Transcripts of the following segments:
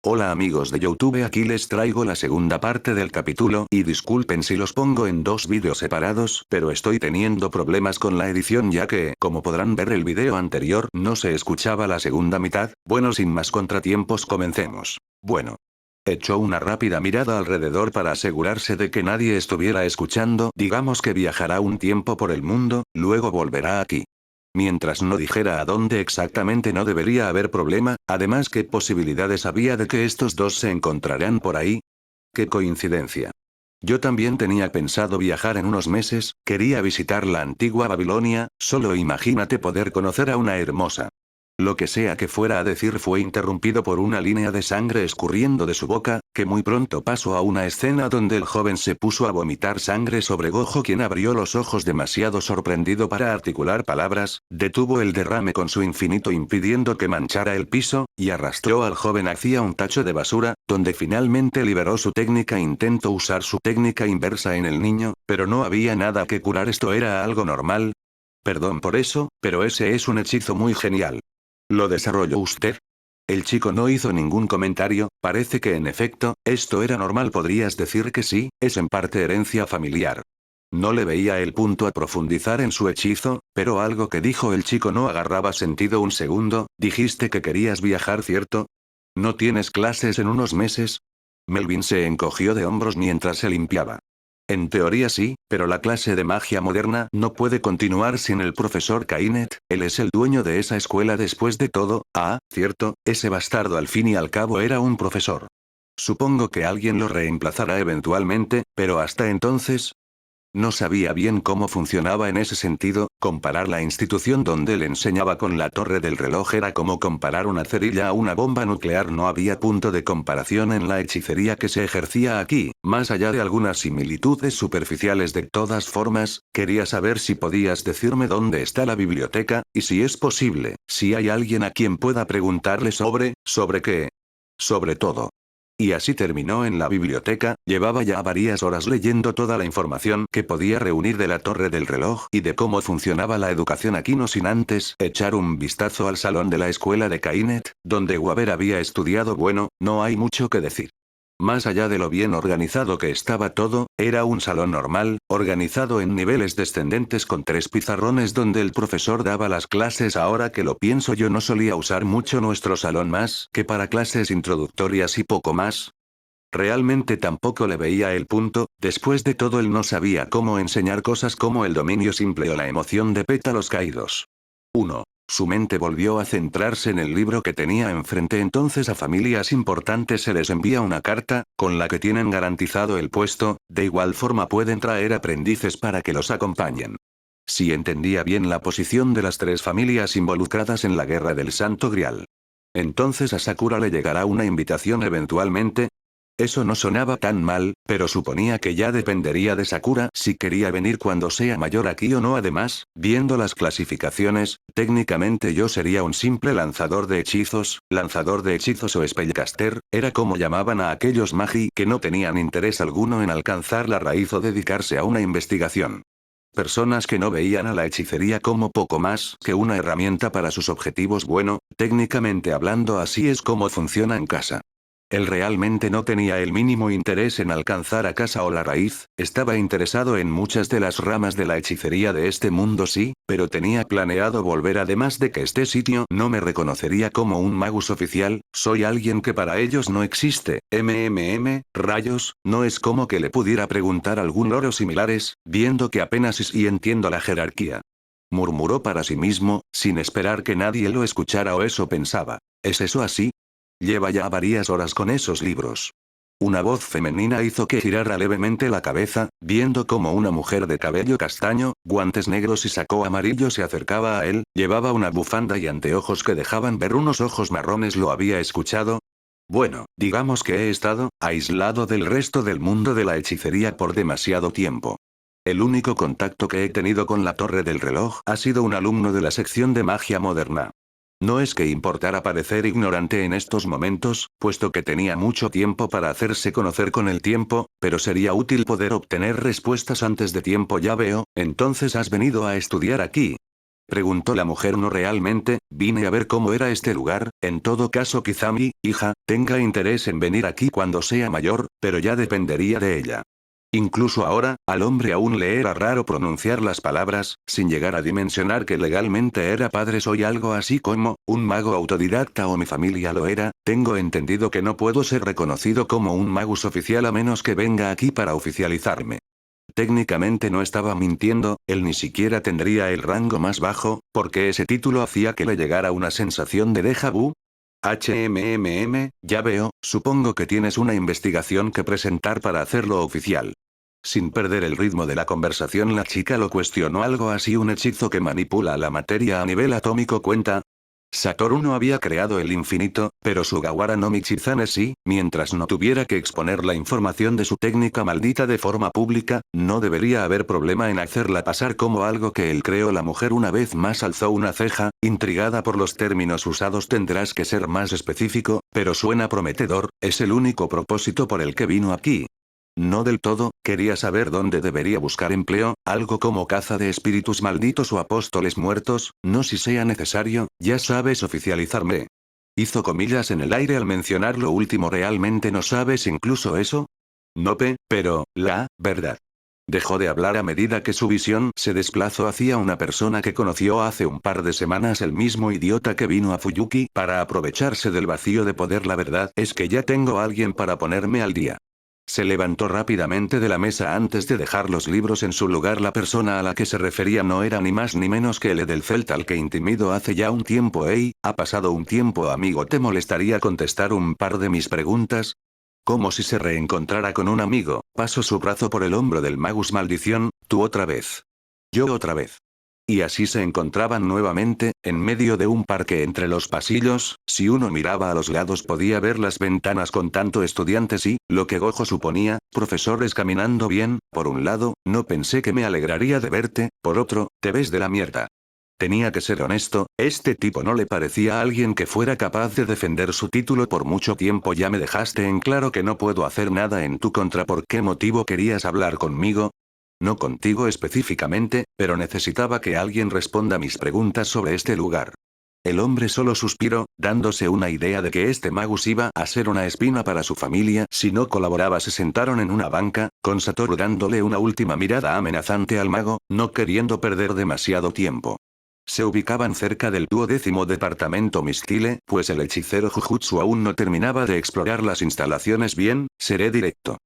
Hola amigos de YouTube, aquí les traigo la segunda parte del capítulo, y disculpen si los pongo en dos vídeos separados, pero estoy teniendo problemas con la edición ya que, como podrán ver el video anterior, no se escuchaba la segunda mitad. Bueno, sin más contratiempos, comencemos. Bueno. Echó una rápida mirada alrededor para asegurarse de que nadie estuviera escuchando. Digamos que viajará un tiempo por el mundo, luego volverá aquí. Mientras no dijera a dónde exactamente no debería haber problema, además ¿qué posibilidades había de que estos dos se encontraran por ahí? ¡Qué coincidencia! Yo también tenía pensado viajar en unos meses, quería visitar la antigua Babilonia, solo imagínate poder conocer a una hermosa. Lo que sea que fuera a decir fue interrumpido por una línea de sangre escurriendo de su boca, que muy pronto pasó a una escena donde el joven se puso a vomitar sangre sobre Gojo, quien abrió los ojos demasiado sorprendido para articular palabras, detuvo el derrame con su infinito impidiendo que manchara el piso, y arrastró al joven hacia un tacho de basura, donde finalmente liberó su técnica. Intentó usar su técnica inversa en el niño, pero no había nada que curar, esto era algo normal. Perdón por eso, pero ese es un hechizo muy genial. ¿Lo desarrolló usted? El chico no hizo ningún comentario, parece que en efecto, esto era normal. Podrías decir que sí, es en parte herencia familiar. No le veía el punto a profundizar en su hechizo, pero algo que dijo el chico no agarraba sentido. Un segundo, dijiste que querías viajar, ¿cierto? ¿No tienes clases en unos meses? Melvin se encogió de hombros mientras se limpiaba. En teoría sí, pero la clase de magia moderna no puede continuar sin el profesor Kainet, él es el dueño de esa escuela después de todo. Ah, cierto, ese bastardo al fin y al cabo era un profesor. Supongo que alguien lo reemplazará eventualmente, pero hasta entonces... No sabía bien cómo funcionaba en ese sentido. Comparar la institución donde le enseñaba con la torre del reloj era como comparar una cerilla a una bomba nuclear. No había punto de comparación en la hechicería que se ejercía aquí, más allá de algunas similitudes superficiales. De todas formas, quería saber si podías decirme dónde está la biblioteca, y si es posible, si hay alguien a quien pueda preguntarle ¿sobre qué? Sobre todo. Y así terminó en la biblioteca. Llevaba ya varias horas leyendo toda la información que podía reunir de la torre del reloj y de cómo funcionaba la educación aquí, no sin antes echar un vistazo al salón de la escuela de Kainet, donde Waver había estudiado. Bueno, no hay mucho que decir. Más allá de lo bien organizado que estaba todo, era un salón normal, organizado en niveles descendentes con 3 pizarrones donde el profesor daba las clases. Ahora que lo pienso, yo no solía usar mucho nuestro salón más que para clases introductorias y poco más. Realmente tampoco le veía el punto. Después de todo, él no sabía cómo enseñar cosas como el dominio simple o la emoción de pétalos caídos. 1. Su mente volvió a centrarse en el libro que tenía enfrente. Entonces, a familias importantes se les envía una carta, con la que tienen garantizado el puesto, de igual forma pueden traer aprendices para que los acompañen. Si entendía bien la posición de las 3 familias involucradas en la guerra del Santo Grial. Entonces a Sakura le llegará una invitación eventualmente. Eso no sonaba tan mal, pero suponía que ya dependería de Sakura si quería venir cuando sea mayor aquí o no. Además, viendo las clasificaciones, técnicamente yo sería un simple lanzador de hechizos o spellcaster, era como llamaban a aquellos magi que no tenían interés alguno en alcanzar la raíz o dedicarse a una investigación. Personas que no veían a la hechicería como poco más que una herramienta para sus objetivos. Bueno, técnicamente hablando, así es como funciona en casa. Él realmente no tenía el mínimo interés en alcanzar a casa o la raíz, estaba interesado en muchas de las ramas de la hechicería de este mundo, sí, pero tenía planeado volver. Además de que este sitio no me reconocería como un magus oficial, soy alguien que para ellos no existe. Rayos, no es como que le pudiera preguntar algún loro similares, viendo que apenas sí entiendo la jerarquía. Murmuró para sí mismo, sin esperar que nadie lo escuchara, o eso pensaba. ¿Es eso así? Lleva ya varias horas con esos libros. Una voz femenina hizo que girara levemente la cabeza, viendo como una mujer de cabello castaño, guantes negros y saco amarillo se acercaba a él. Llevaba una bufanda y anteojos que dejaban ver unos ojos marrones. ¿Lo había escuchado? Bueno, digamos que he estado aislado del resto del mundo de la hechicería por demasiado tiempo. El único contacto que he tenido con la torre del reloj ha sido un alumno de la sección de magia moderna. No es que importara parecer ignorante en estos momentos, puesto que tenía mucho tiempo para hacerse conocer con el tiempo, pero sería útil poder obtener respuestas antes de tiempo. Ya veo, entonces has venido a estudiar aquí. Preguntó la mujer. No realmente, vine a ver cómo era este lugar, en todo caso quizá mi hija tenga interés en venir aquí cuando sea mayor, pero ya dependería de ella. Incluso ahora, al hombre aún le era raro pronunciar las palabras, sin llegar a dimensionar que legalmente era padre. Soy algo así como, un mago autodidacta o mi familia lo era, tengo entendido que no puedo ser reconocido como un magus oficial a menos que venga aquí para oficializarme. Técnicamente no estaba mintiendo, él ni siquiera tendría el rango más bajo, porque ese título hacía que le llegara una sensación de déjà vu. Ya veo, supongo que tienes una investigación que presentar para hacerlo oficial. Sin perder el ritmo de la conversación, la chica lo cuestionó. Algo así, un hechizo que manipula la materia a nivel atómico, cuenta. Satoru no había creado el infinito, pero Sugawara no Michizane sí. Mientras no tuviera que exponer la información de su técnica maldita de forma pública, no debería haber problema en hacerla pasar como algo que él creó. La mujer una vez más alzó una ceja, intrigada por los términos usados. Tendrás que ser más específico, pero suena prometedor. ¿Es el único propósito por el que vino aquí? No del todo, quería saber dónde debería buscar empleo, algo como caza de espíritus malditos o apóstoles muertos, no si sea necesario, ya sabes, oficializarme. Hizo comillas en el aire al mencionar lo último. ¿Realmente no sabes incluso eso? Nope, pero, la verdad. Dejó de hablar a medida que su visión se desplazó hacia una persona que conoció hace un par de semanas, el mismo idiota que vino a Fuyuki para aprovecharse del vacío de poder. La verdad es que ya tengo a alguien para ponerme al día. Se levantó rápidamente de la mesa antes de dejar los libros en su lugar. La persona a la que se refería no era ni más ni menos que el Edelfelt al que intimidó hace ya un tiempo. Hey, ha pasado un tiempo, amigo. ¿Te molestaría contestar un par de mis preguntas? Como si se reencontrara con un amigo, pasó su brazo por el hombro del magus. Maldición, tú otra vez. Yo otra vez. Y así se encontraban nuevamente, en medio de un parque entre los pasillos. Si uno miraba a los lados podía ver las ventanas con tanto estudiantes y, lo que Gojo suponía, profesores caminando bien. Por un lado, no pensé que me alegraría de verte, por otro, te ves de la mierda. Tenía que ser honesto, este tipo no le parecía a alguien que fuera capaz de defender su título por mucho tiempo. Ya me dejaste en claro que no puedo hacer nada en tu contra. ¿Por qué motivo querías hablar conmigo? No contigo específicamente, pero necesitaba que alguien responda mis preguntas sobre este lugar. El hombre solo suspiró, dándose una idea de que este magus iba a ser una espina para su familia si no colaboraba. Se sentaron en una banca, con Satoru dándole una última mirada amenazante al mago, no queriendo perder demasiado tiempo. Se ubicaban cerca del 12º departamento Mistile, pues el hechicero Jujutsu aún no terminaba de explorar las instalaciones. Bien, seré directo.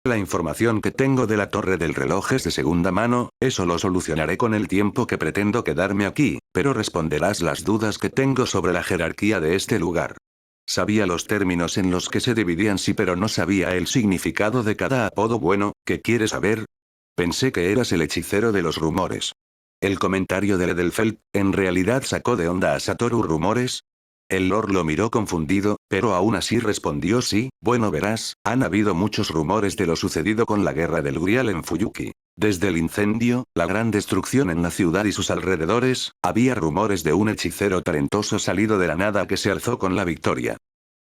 La información que tengo de la torre del reloj es de segunda mano, eso lo solucionaré con el tiempo que pretendo quedarme aquí, pero responderás las dudas que tengo sobre la jerarquía de este lugar. Sabía los términos en los que se dividían, sí, pero no sabía el significado de cada apodo. Bueno, ¿qué quieres saber? Pensé que eras el hechicero de los rumores. El comentario de Edelfelt, en realidad sacó de onda a Satoru. ¿Rumores? El Lord lo miró confundido, pero aún así respondió sí. Bueno, verás, han habido muchos rumores de lo sucedido con la guerra del Grial en Fuyuki. Desde el incendio, la gran destrucción en la ciudad y sus alrededores, había rumores de un hechicero talentoso salido de la nada que se alzó con la victoria.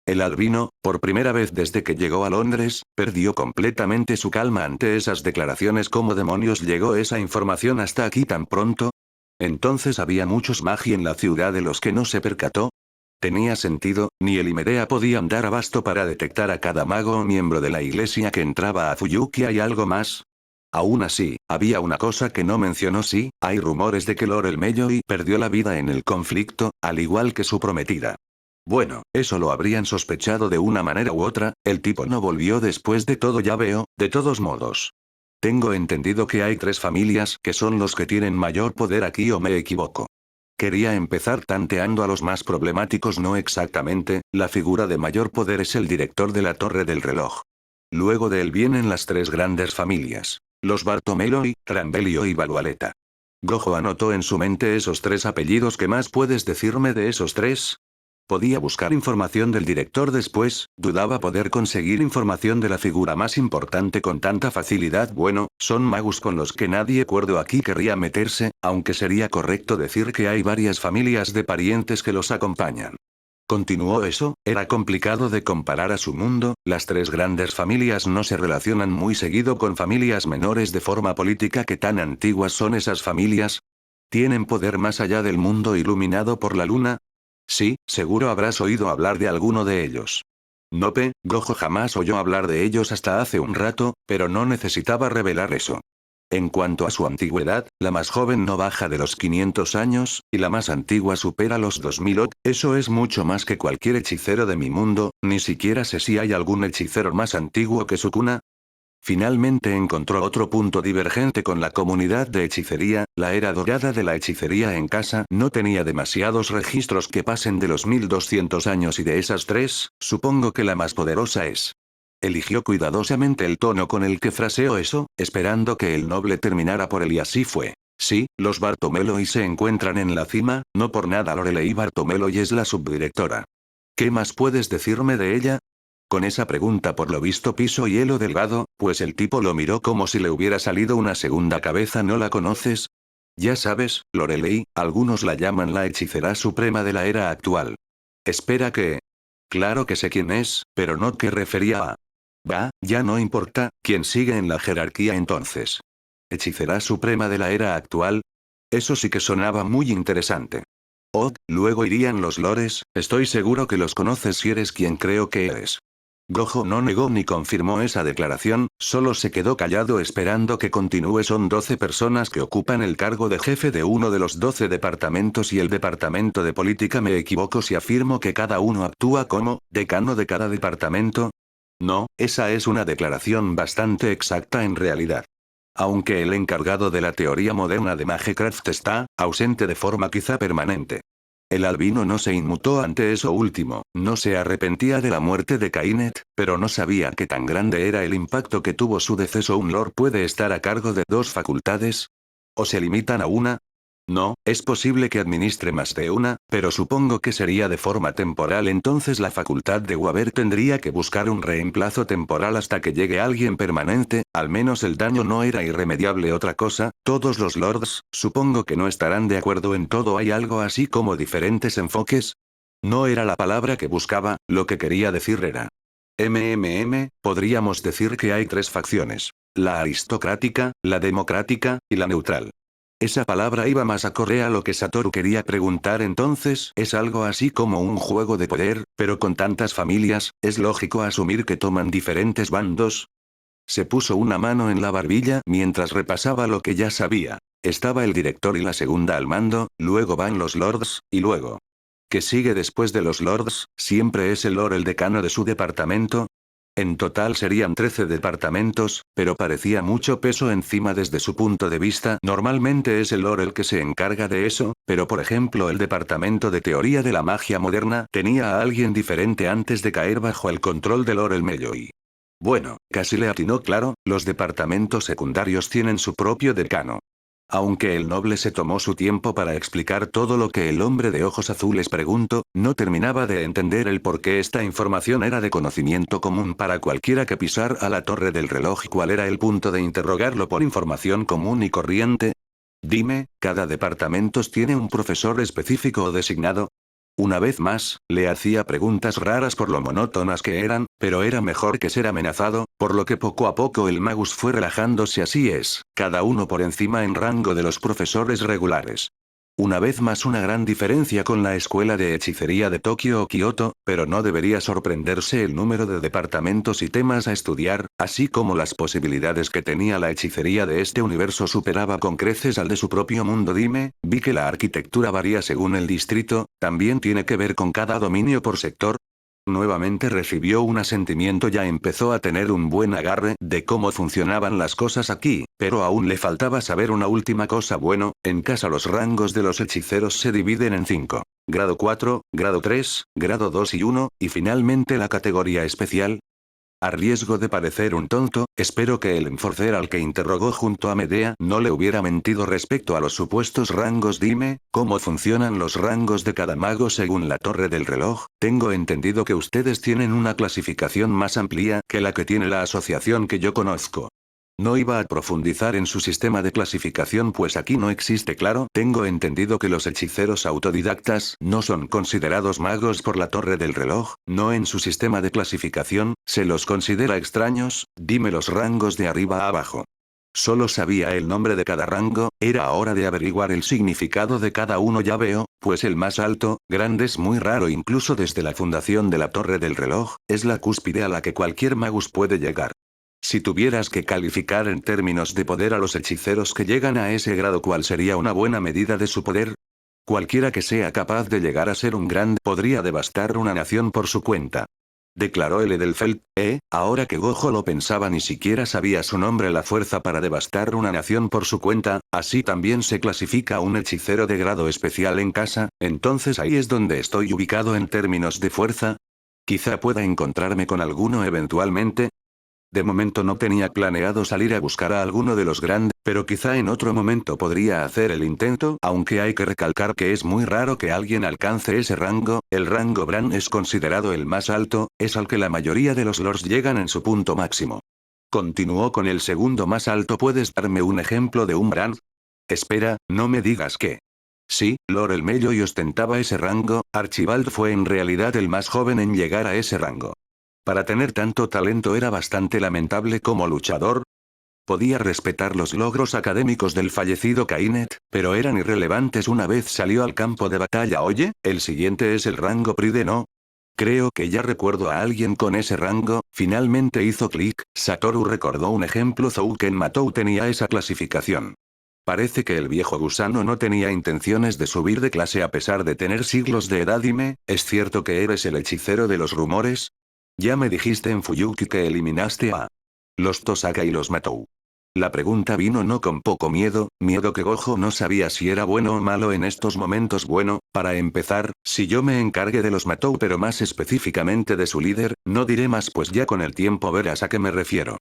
El albino, por primera vez desde que llegó a Londres, perdió completamente su calma ante esas declaraciones. ¿Cómo demonios llegó esa información hasta aquí tan pronto? Entonces había muchos magi en la ciudad de los que no se percató. Tenía sentido, ni el Imedea podían dar abasto para detectar a cada mago o miembro de la iglesia que entraba a Fuyuki. ¿Hay algo más? Aún así, había una cosa que no mencionó. Sí, hay rumores de que Lord el Melloi perdió la vida en el conflicto, al igual que su prometida. Bueno, eso lo habrían sospechado de una manera u otra, el tipo no volvió después de todo. Ya veo, de todos modos. Tengo entendido que hay 3 familias que son los que tienen mayor poder aquí, ¿o me equivoco? Quería empezar tanteando a los más problemáticos. No exactamente, la figura de mayor poder es el director de la torre del reloj. Luego de él vienen las 3 grandes familias. Los Bartomeloi, Rambelio y Valualeta. Gojo anotó en su mente esos 3 apellidos. ¿Qué más puedes decirme de esos 3? Podía buscar información del director después, dudaba poder conseguir información de la figura más importante con tanta facilidad. Bueno, son magus con los que nadie cuerdo aquí querría meterse, aunque sería correcto decir que hay varias familias de parientes que los acompañan. Continuó. Eso, era complicado de comparar a su mundo, las 3 grandes familias no se relacionan muy seguido con familias menores de forma política. ¿Qué tan antiguas son esas familias? ¿Tienen poder más allá del mundo iluminado por la luna? Sí, seguro habrás oído hablar de alguno de ellos. Nope, Gojo jamás oyó hablar de ellos hasta hace un rato, pero no necesitaba revelar eso. En cuanto a su antigüedad, la más joven no baja de los 500 años, y la más antigua supera los 2000 eso es mucho más que cualquier hechicero de mi mundo, ni siquiera sé si hay algún hechicero más antiguo que Sukuna. Finalmente encontró otro punto divergente con la comunidad de hechicería, la era dorada de la hechicería en casa no tenía demasiados registros que pasen de los 1200 años y de esas tres, supongo que la más poderosa es. Eligió cuidadosamente el tono con el que fraseó eso, esperando que el noble terminara por él y así fue. Sí, los Bartomeloy se encuentran en la cima, no por nada Lorelei Bartomeloy es la subdirectora. ¿Qué más puedes decirme de ella? Con esa pregunta por lo visto piso hielo delgado, pues el tipo lo miró como si le hubiera salido una segunda cabeza. ¿No la conoces? Ya sabes, Lorelei, algunos la llaman la hechicera suprema de la era actual. Espera que... Claro que sé quién es, pero no qué refería a... Va, ya no importa, quién sigue en la jerarquía entonces. ¿Hechicera suprema de la era actual? Eso sí que sonaba muy interesante. Oh, luego irían los lores, estoy seguro que los conoces si eres quien creo que eres. Gojo no negó ni confirmó esa declaración, solo se quedó callado esperando que continúe. Son 12 personas que ocupan el cargo de jefe de uno de los 12 departamentos y el departamento de política. ¿Me equivoco si afirmo que cada uno actúa como decano de cada departamento? No, esa es una declaración bastante exacta en realidad. Aunque el encargado de la teoría moderna de Magecraft está ausente de forma quizá permanente. El albino no se inmutó ante eso último, no se arrepentía de la muerte de Kainet, pero no sabía qué tan grande era el impacto que tuvo su deceso. ¿Un lord puede estar a cargo de dos facultades? ¿O se limitan a una? No, es posible que administre más de una, pero supongo que sería de forma temporal. Entonces la facultad de Waver tendría que buscar un reemplazo temporal hasta que llegue alguien permanente, al menos el daño no era irremediable. Otra cosa, todos los lords, supongo que no estarán de acuerdo en todo. ¿Hay algo así como diferentes enfoques? No era la palabra que buscaba, lo que quería decir era... podríamos decir que hay tres facciones. La aristocrática, la democrática, y la neutral. Esa palabra iba más acorde a lo que Satoru quería preguntar. Entonces, ¿es algo así como un juego de poder, pero con tantas familias, es lógico asumir que toman diferentes bandos? Se puso una mano en la barbilla mientras repasaba lo que ya sabía. Estaba el director y la segunda al mando, luego van los lords, y luego... ¿Qué sigue después de los lords? ¿Siempre es el lord el decano de su departamento? En total serían 13 departamentos, pero parecía mucho peso encima desde su punto de vista. Normalmente es el lord el que se encarga de eso, pero por ejemplo el departamento de teoría de la magia moderna tenía a alguien diferente antes de caer bajo el control de Lord el Melloi. Bueno, casi le atinó. Claro, los departamentos secundarios tienen su propio decano. Aunque el noble se tomó su tiempo para explicar todo lo que el hombre de ojos azules preguntó, no terminaba de entender el por qué esta información era de conocimiento común para cualquiera que pisara a la torre del reloj. ¿Cuál era el punto de interrogarlo por información común y corriente? Dime, ¿cada departamento tiene un profesor específico o designado? Una vez más, le hacía preguntas raras por lo monótonas que eran, pero era mejor que ser amenazado, por lo que poco a poco el magus fue relajándose. Así es, cada uno por encima en rango de los profesores regulares. Una vez más una gran diferencia con la escuela de hechicería de Tokio o Kioto, pero no debería sorprenderse el número de departamentos y temas a estudiar, así como las posibilidades que tenía la hechicería de este universo superaba con creces al de su propio mundo. Dime, vi que la arquitectura varía según el distrito, ¿también tiene que ver con cada dominio por sector? Nuevamente recibió un asentimiento. Ya empezó a tener un buen agarre de cómo funcionaban las cosas aquí, pero aún le faltaba saber una última cosa. Bueno, en casa los rangos de los hechiceros se dividen en 5. Grado 4, grado 3, grado 2 y 1, y finalmente la categoría especial. A riesgo de parecer un tonto, espero que el enforcer al que interrogó junto a Medea no le hubiera mentido respecto a los supuestos rangos. Dime, ¿cómo funcionan los rangos de cada mago según la torre del reloj? Tengo entendido que ustedes tienen una clasificación más amplia que la que tiene la asociación que yo conozco. No iba a profundizar en su sistema de clasificación pues aquí no existe. Claro, tengo entendido que los hechiceros autodidactas no son considerados magos por la torre del reloj, no en su sistema de clasificación, se los considera extraños. Dime los rangos de arriba a abajo. Solo sabía el nombre de cada rango, era hora de averiguar el significado de cada uno. Ya veo, pues el más alto, grande es muy raro incluso desde la fundación de la Torre del Reloj, es la cúspide a la que cualquier magus puede llegar. Si tuvieras que calificar en términos de poder a los hechiceros que llegan a ese grado, ¿cuál sería una buena medida de su poder? Cualquiera que sea capaz de llegar a ser un grande podría devastar una nación por su cuenta. Declaró el Edelfelt. Ahora que Gojo lo pensaba, ni siquiera sabía su nombre. La fuerza para devastar una nación por su cuenta, así también se clasifica un hechicero de grado especial en casa, entonces ahí es donde estoy ubicado en términos de fuerza. Quizá pueda encontrarme con alguno eventualmente. De momento no tenía planeado salir a buscar a alguno de los grandes, pero quizá en otro momento podría hacer el intento, aunque hay que recalcar que es muy raro que alguien alcance ese rango. El rango Bran es considerado el más alto, es al que la mayoría de los lords llegan en su punto máximo. Continuó con el segundo más alto. ¿Puedes darme un ejemplo de un Bran? Espera, no me digas que... Sí, Lord el Mello y ostentaba ese rango. Archibald fue en realidad el más joven en llegar a ese rango. Para tener tanto talento era bastante lamentable como luchador. Podía respetar los logros académicos del fallecido Kainet, pero eran irrelevantes una vez salió al campo de batalla. Oye, el siguiente es el rango Pride, ¿no? Creo que ya recuerdo a alguien con ese rango. Finalmente hizo clic. Satoru recordó un ejemplo. Zouken Matou tenía esa clasificación. Parece que el viejo gusano no tenía intenciones de subir de clase a pesar de tener siglos de edad. Dime, ¿es cierto que eres el hechicero de los rumores? Ya me dijiste en Fuyuki que eliminaste a los Tosaka y los Matou. La pregunta vino no con poco miedo que Gojo no sabía si era bueno o malo en estos momentos. Bueno, para empezar, si yo me encargué de los Matou, pero más específicamente de su líder, no diré más, pues ya con el tiempo verás a qué me refiero.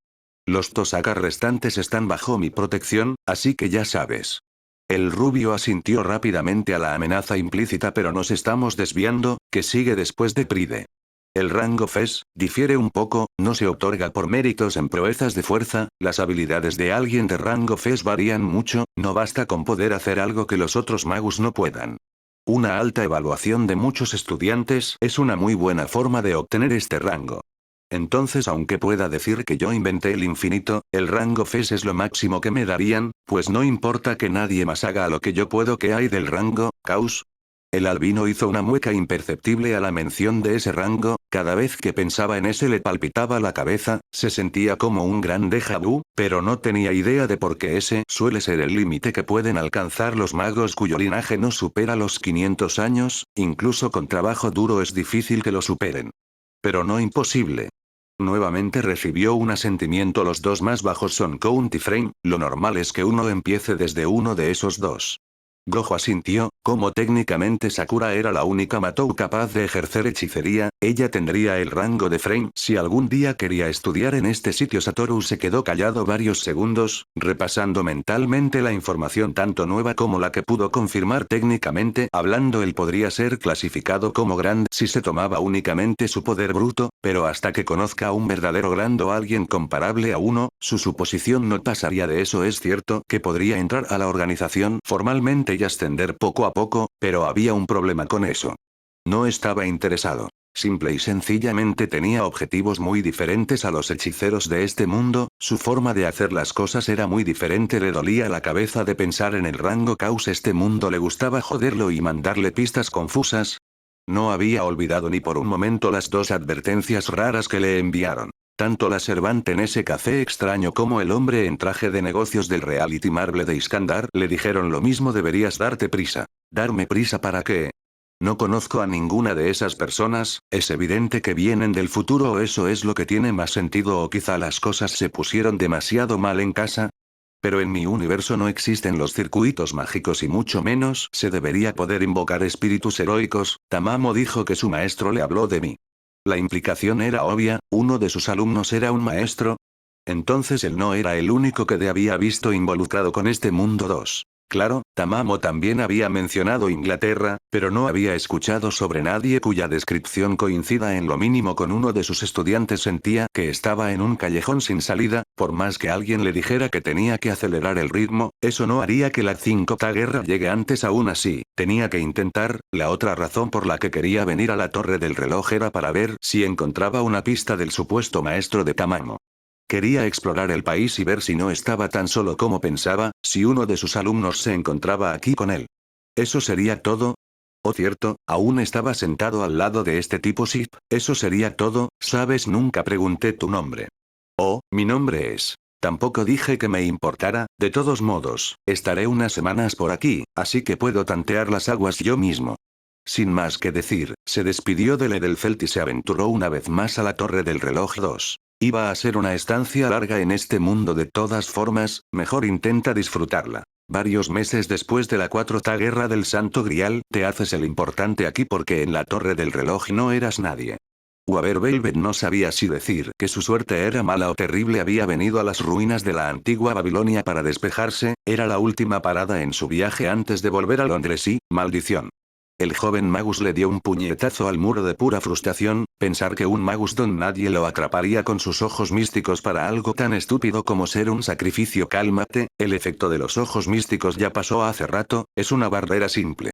Los Tosaka restantes están bajo mi protección, así que ya sabes. El rubio asintió rápidamente a la amenaza implícita. Pero nos estamos desviando. ¿Qué sigue después de Pride? El rango Fes difiere un poco, no se otorga por méritos en proezas de fuerza. Las habilidades de alguien de rango Fes varían mucho, no basta con poder hacer algo que los otros magus no puedan. Una alta evaluación de muchos estudiantes es una muy buena forma de obtener este rango. Entonces, aunque pueda decir que yo inventé el infinito, el rango Fes es lo máximo que me darían, pues no importa que nadie más haga lo que yo puedo. ¿Qué hay del rango Caos? El albino hizo una mueca imperceptible a la mención de ese rango. Cada vez que pensaba en ese le palpitaba la cabeza, se sentía como un gran déjà vu, pero no tenía idea de por qué ese suele ser el límite que pueden alcanzar los magos cuyo linaje no supera los 500 años, incluso con trabajo duro es difícil que lo superen. Pero no imposible. Nuevamente recibió un asentimiento. Los dos más bajos son Count y Frame, lo normal es que uno empiece desde uno de esos dos. Gojo asintió. Como técnicamente Sakura era la única Matou capaz de ejercer hechicería, ella tendría el rango de Frame si algún día quería estudiar en este sitio. Satoru se quedó callado varios segundos, repasando mentalmente la información tanto nueva como la que pudo confirmar. Técnicamente hablando, él podría ser clasificado como grande si se tomaba únicamente su poder bruto, pero hasta que conozca a un verdadero grande o alguien comparable a uno, su suposición no pasaría de eso. Es cierto que podría entrar a la organización formalmente y ascender poco a poco, pero había un problema con eso. No estaba interesado. Simple y sencillamente tenía objetivos muy diferentes a los hechiceros de este mundo. Su forma de hacer las cosas era muy diferente. Le dolía la cabeza de pensar en el rango Caos. Este mundo le gustaba joderlo y mandarle pistas confusas. No había olvidado ni por un momento las dos advertencias raras que le enviaron. Tanto la servante en ese café extraño como el hombre en traje de negocios del reality Marble de Iskandar le dijeron lo mismo. Deberías darte prisa. ¿Darme prisa para qué? No conozco a ninguna de esas personas. Es evidente que vienen del futuro, o eso es lo que tiene más sentido, o quizá las cosas se pusieron demasiado mal en casa. Pero en mi universo no existen los circuitos mágicos y mucho menos se debería poder invocar espíritus heroicos. Tamamo dijo que su maestro le habló de mí. La implicación era obvia, uno de sus alumnos era un maestro. Entonces él no era el único que había visto involucrado con este mundo 2. Claro, Tamamo también había mencionado Inglaterra, pero no había escuchado sobre nadie cuya descripción coincida en lo mínimo con uno de sus estudiantes. Sentía que estaba en un callejón sin salida. Por más que alguien le dijera que tenía que acelerar el ritmo, eso no haría que la 5ª guerra llegue antes. Aún así, tenía que intentar. La otra razón por la que quería venir a la Torre del Reloj era para ver si encontraba una pista del supuesto maestro de Tamamo. Quería explorar el país y ver si no estaba tan solo como pensaba, si uno de sus alumnos se encontraba aquí con él. ¿Eso sería todo? Oh cierto, aún estaba sentado al lado de este tipo Sip, eso sería todo, ¿sabes? Nunca pregunté tu nombre. Oh, mi nombre es. Tampoco dije que me importara, de todos modos, estaré unas semanas por aquí, así que puedo tantear las aguas yo mismo. Sin más que decir, se despidió de Edelfelt y se aventuró una vez más a la Torre del Reloj 2. Iba a ser una estancia larga en este mundo de todas formas, mejor intenta disfrutarla. Varios meses después de la cuarta guerra del Santo Grial, te haces el importante aquí porque en la Torre del Reloj no eras nadie. Waver Velvet no sabía si decir que su suerte era mala o terrible. Había venido a las ruinas de la antigua Babilonia para despejarse, era la última parada en su viaje antes de volver a Londres y, maldición. El joven Magus le dio un puñetazo al muro de pura frustración, pensar que un Magus Don nadie lo atraparía con sus ojos místicos para algo tan estúpido como ser un sacrificio. Cálmate, el efecto de los ojos místicos ya pasó hace rato, es una barrera simple.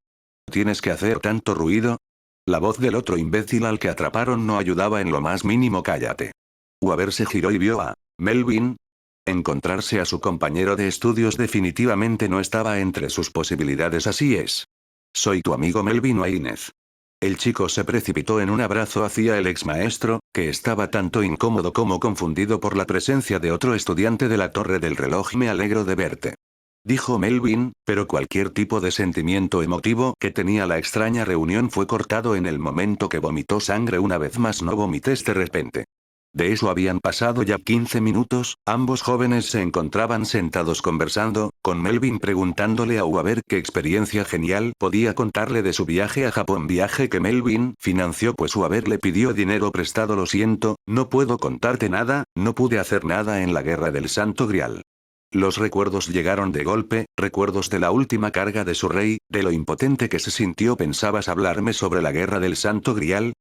¿Tienes que hacer tanto ruido? La voz del otro imbécil al que atraparon no ayudaba en lo más mínimo. Cállate. Waver se giró y vio a Melvin. Encontrarse a su compañero de estudios definitivamente no estaba entre sus posibilidades. Así es. Soy tu amigo Melvin Waynes. El chico se precipitó en un abrazo hacia el ex maestro, que estaba tanto incómodo como confundido por la presencia de otro estudiante de la Torre del Reloj. Me alegro de verte. Dijo Melvin, pero cualquier tipo de sentimiento emotivo que tenía la extraña reunión fue cortado en el momento que vomitó sangre una vez más. No vomites de repente. De eso habían pasado ya 15 minutos, ambos jóvenes se encontraban sentados conversando, con Melvin preguntándole a Waver qué experiencia genial podía contarle de su viaje a Japón, viaje que Melvin financió pues Waver le pidió dinero prestado. Lo siento, no puedo contarte nada, no pude hacer nada en la guerra del Santo Grial. Los recuerdos llegaron de golpe, recuerdos de la última carga de su rey, de lo impotente que se sintió. ¿Pensabas hablarme sobre la guerra del Santo Grial?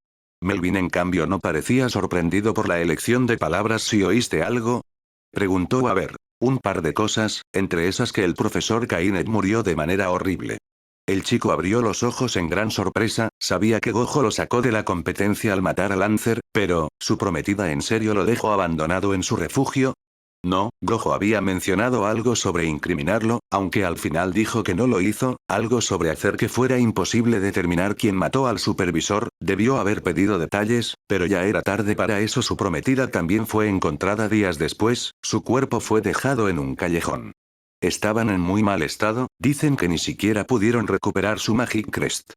Melvin en cambio no parecía sorprendido por la elección de palabras. ¿Si oíste algo? Preguntó Waver. Un par de cosas, entre esas que el profesor Kainet murió de manera horrible. El chico abrió los ojos en gran sorpresa, sabía que Gojo lo sacó de la competencia al matar a Lancer, pero, ¿su prometida en serio lo dejó abandonado en su refugio? No, Gojo había mencionado algo sobre incriminarlo, aunque al final dijo que no lo hizo, algo sobre hacer que fuera imposible determinar quién mató al supervisor, debió haber pedido detalles, pero ya era tarde para eso. Su prometida también fue encontrada días después, su cuerpo fue dejado en un callejón. Estaban en muy mal estado, dicen que ni siquiera pudieron recuperar su Magic Crest.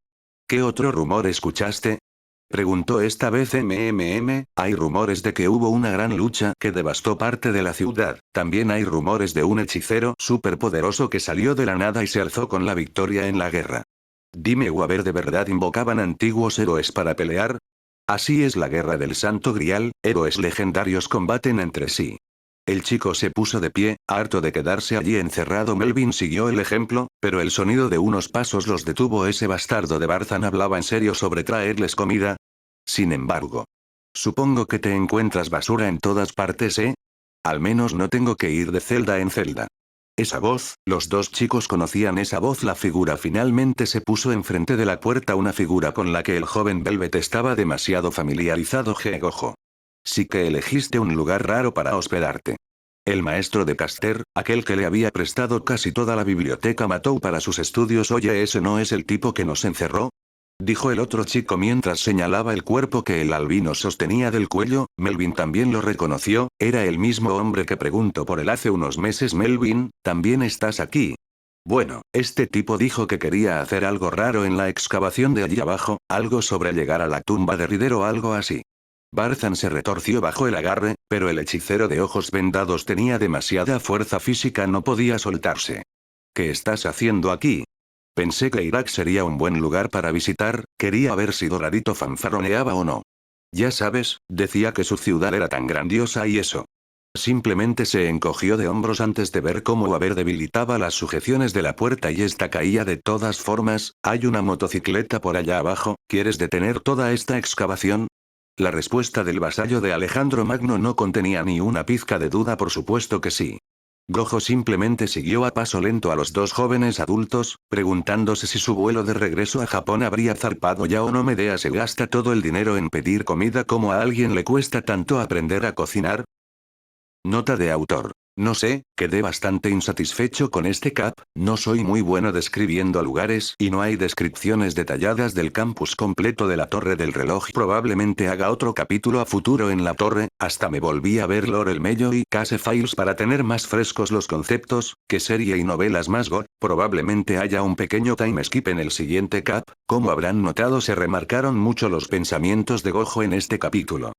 ¿Qué otro rumor escuchaste? Preguntó esta vez hay rumores de que hubo una gran lucha que devastó parte de la ciudad, también hay rumores de un hechicero superpoderoso que salió de la nada y se alzó con la victoria en la guerra. Dime, Waver, ¿de verdad invocaban antiguos héroes para pelear? Así es la guerra del Santo Grial, héroes legendarios combaten entre sí. El chico se puso de pie, harto de quedarse allí encerrado. Melvin siguió el ejemplo, pero el sonido de unos pasos los detuvo. ¿Ese bastardo de Barzan hablaba en serio sobre traerles comida? Sin embargo. Supongo que te encuentras basura en todas partes, ¿eh? Al menos no tengo que ir de celda en celda. Esa voz, los dos chicos conocían esa voz. La figura finalmente se puso enfrente de la puerta, una figura con la que el joven Velvet estaba demasiado familiarizado. Gojo. Sí que elegiste un lugar raro para hospedarte. El maestro de Caster, aquel que le había prestado casi toda la biblioteca Matou para sus estudios. Oye, ¿ese no es el tipo que nos encerró? Dijo el otro chico mientras señalaba el cuerpo que el albino sostenía del cuello. Melvin también lo reconoció, era el mismo hombre que preguntó por él hace unos meses. Melvin, ¿también estás aquí? Bueno, este tipo dijo que quería hacer algo raro en la excavación de allí abajo, algo sobre llegar a la tumba de Rider o algo así. Barzan se retorció bajo el agarre, pero el hechicero de ojos vendados tenía demasiada fuerza física, no podía soltarse. ¿Qué estás haciendo aquí? Pensé que Irak sería un buen lugar para visitar, quería ver si Doradito fanfarroneaba o no. Ya sabes, decía que su ciudad era tan grandiosa y eso. Simplemente se encogió de hombros antes de ver cómo Waver debilitaba las sujeciones de la puerta y esta caía de todas formas. Hay una motocicleta por allá abajo, ¿quieres detener toda esta excavación? La respuesta del vasallo de Alejandro Magno no contenía ni una pizca de duda. Por supuesto que sí. Gojo simplemente siguió a paso lento a los dos jóvenes adultos, preguntándose si su vuelo de regreso a Japón habría zarpado ya o no. Medea se gasta todo el dinero en pedir comida. ¿Cómo a alguien le cuesta tanto aprender a cocinar? Nota de autor. No sé, quedé bastante insatisfecho con este cap, no soy muy bueno describiendo lugares y no hay descripciones detalladas del campus completo de la Torre del Reloj. Probablemente haga otro capítulo a futuro en la torre, hasta me volví a ver Lore el Mello y Case Files para tener más frescos los conceptos, que serie y novelas más god, probablemente haya un pequeño time skip en el siguiente cap, como habrán notado se remarcaron mucho los pensamientos de Gojo en este capítulo.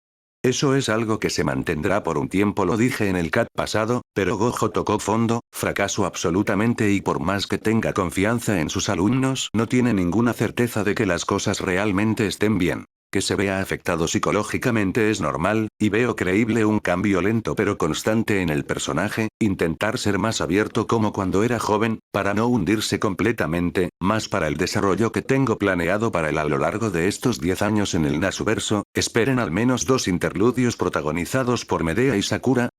Eso es algo que se mantendrá por un tiempo, lo dije en el cat pasado, pero Gojo tocó fondo, fracaso absolutamente y por más que tenga confianza en sus alumnos no tiene ninguna certeza de que las cosas realmente estén bien. Que se vea afectado psicológicamente es normal, y veo creíble un cambio lento pero constante en el personaje, intentar ser más abierto como cuando era joven, para no hundirse completamente, más para el desarrollo que tengo planeado para él a lo largo de estos 10 años en el Nasuverso, esperen al menos 2 interludios protagonizados por Medea y Sakura,